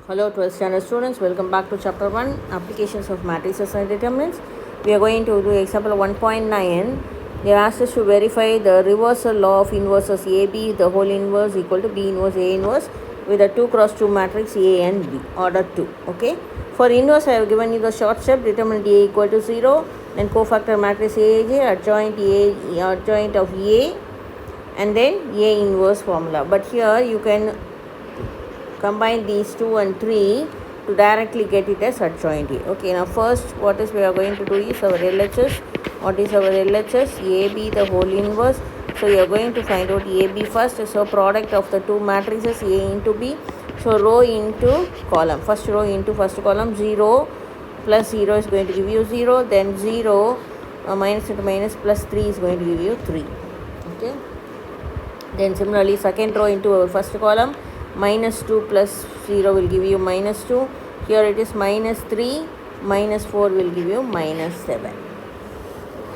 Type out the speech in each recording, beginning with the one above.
Hello 12th standard students, welcome back to chapter 1 applications of matrices and determinants. We are going to do example 1.9. They asked us to verify the reversal law of inverses AB the whole inverse equal to B inverse A inverse with a 2 cross 2 matrix A and B order 2. Okay, for inverse I have given you the short step, determinant A equal to 0, then cofactor matrix AJ, adjoint of A, and then A inverse formula. But here you can combine these 2 and 3 to directly get it as adjoint A. Okay, now first what is we are going to do is our LHS. What is our LHS? AB the whole inverse. So you are going to find out AB first. So product of the two matrices A into B. So row into column. First row into first column. 0 plus 0 is going to give you 0. Then 0 minus into minus plus 3 is going to give you 3. Okay. Then similarly second row into our first column, minus 2 plus 0 will give you minus 2. Here it is minus 3, minus 4 will give you minus 7.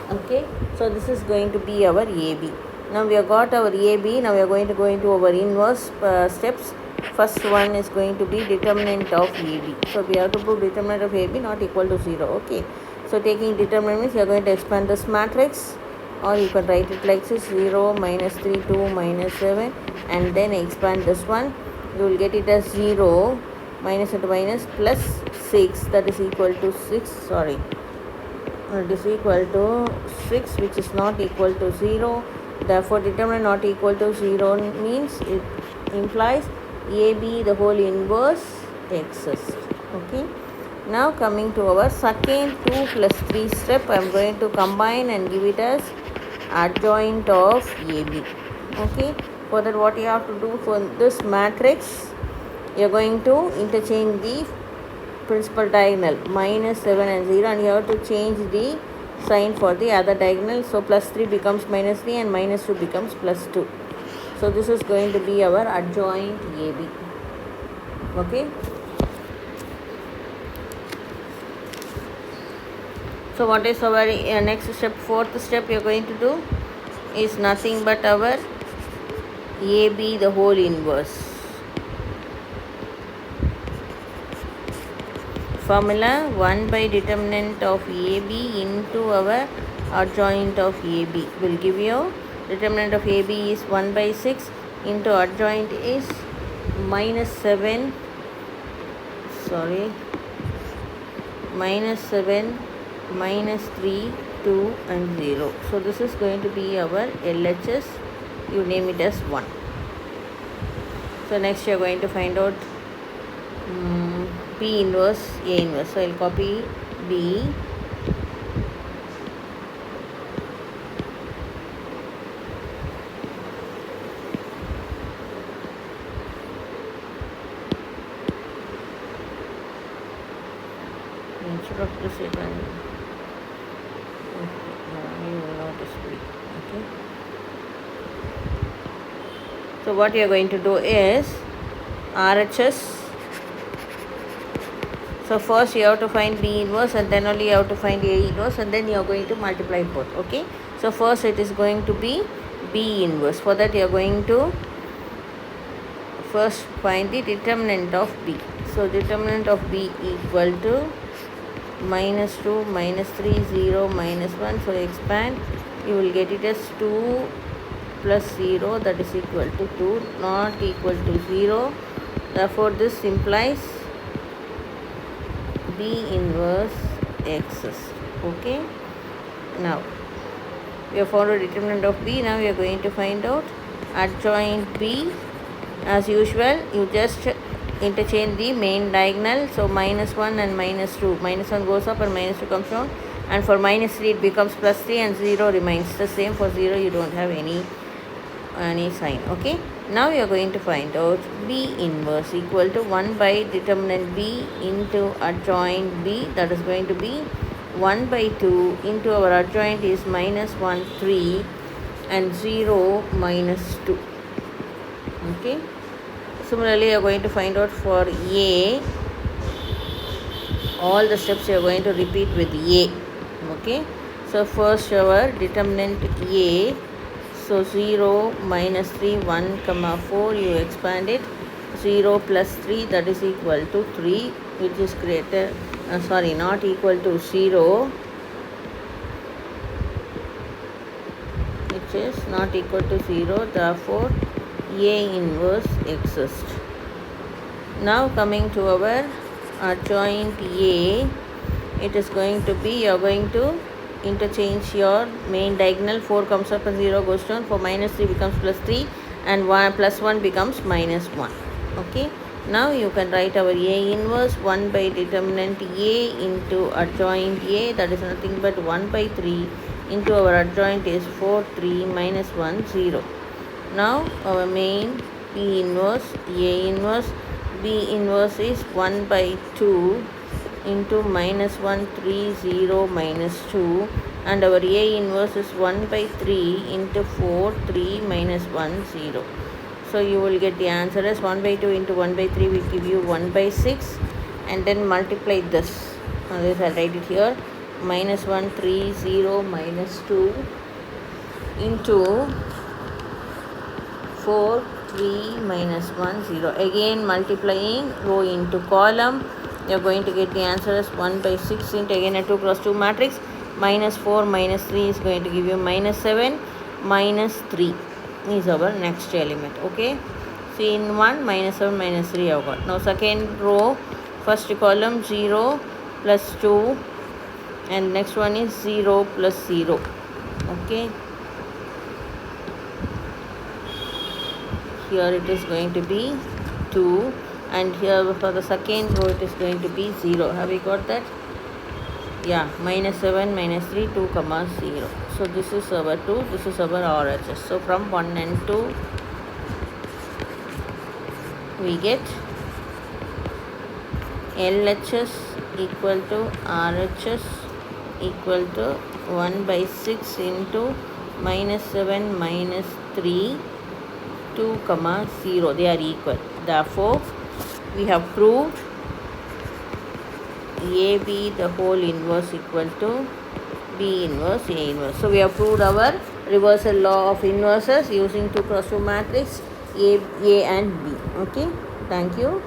Okay, so this is going to be our AB. Now we have got our AB. Now we are going to go into our inverse steps. First one is going to be determinant of AB. So we have to prove determinant of AB not equal to 0. Okay, so taking determinant means you are going to expand this matrix, or you can write it like this: 0 minus 3 2 minus 7, and then expand this one. You will get it as 0 minus into minus plus 6, that is equal to 6. Sorry, it is equal to 6, which is not equal to 0. Therefore determinant not equal to 0 means it implies AB the whole inverse exists. Okay, now coming to our second 2 plus 3 step, I am going to combine and give it as adjoint of AB. Okay, for that what you have to do, for this matrix you are going to interchange the principal diagonal minus 7 and 0, and you have to change the sign for the other diagonal. So plus 3 becomes minus 3 and minus 2 becomes plus 2. So this is going to be our adjoint AB. Okay, so what is our next step? Fourth step you are going to do is nothing but our AB the whole inverse. Formula: 1 by determinant of AB into our adjoint of AB will give you determinant of AB is 1 by 6 into adjoint is minus 7, minus 7, minus 3, 2 and 0. So this is going to be our LHS. You name it as 1. So next you are going to find out B inverse, A inverse. So I will copy B, instead of this you can, you will notice B. Okay, so what you are going to do is RHS. So first you have to find B inverse, and then only you have to find A inverse, and then you are going to multiply both. Okay, so first it is going to be B inverse. For that you are going to first find the determinant of B. So determinant of B equal to minus 2, minus 3, 0, minus 1. So expand, you will get it as 2 plus 0, that is equal to 2, not equal to 0. Therefore this implies B inverse exists. Okay, now we have found a determinant of B. Now we are going to find out adjoint B. As usual, you just interchange the main diagonal. So minus 1 and minus 2, minus 1 goes up and minus 2 comes down, and for minus 3 it becomes plus 3 and 0 remains the same. For 0 you don't have any sign. Okay, now we are going to find out B inverse equal to 1 by determinant B into adjoint B, that is going to be 1 by 2 into our adjoint is minus 1 3 and 0 minus 2. Okay, similarly you are going to find out for A, all the steps you are going to repeat with A. Okay, so first our determinant A. So 0 minus 3 1 comma 4, you expand it. 0 plus 3, that is equal to 3, which is greater, not equal to 0, which is not equal to 0, therefore A inverse exists. Now coming to our adjoint A, it is going to be, you are going to interchange your main diagonal. 4 comes up and 0 goes down. For minus 3 becomes plus 3 and 1 plus 1 becomes minus 1. Okay, now you can write our A inverse 1 by determinant A into adjoint A, that is nothing but 1 by 3 into our adjoint is 4, 3, minus 1, 0. Now our main P inverse, A inverse, B inverse is 1 by 2 into minus 1, 3, 0, minus 2, and our A inverse is 1 by 3 into 4, 3, minus 1, 0. So you will get the answer as 1 by 2 into 1 by 3 will give you 1 by 6, and then multiply this. This I'll write it here, minus 1, 3, 0, minus 2 into 4, 3, minus 1, 0. Again multiplying row into column, you are going to get the answer as 1 by 6 into, again a 2 cross 2 matrix, minus 4 minus 3 is going to give you minus 7, minus 3 is our next element. Okay, see in 1 minus 7 minus 3 I have got. Now second row, first column 0 plus 2 and next one is 0 plus 0. Okay, here it is going to be 2, and here for the second row it is going to be 0. Have we got that? Yeah, minus 7 minus 3 2 comma 0. So this is our 2, this is our RHS. So from 1 and 2 we get LHS equal to RHS equal to 1 by 6 into minus 7 minus 3 2 comma 0, they are equal. Therefore we have proved AB the whole inverse equal to B inverse A inverse. So we have proved our reversal law of inverses using 2 cross 2 matrix A and B. Okay, thank you.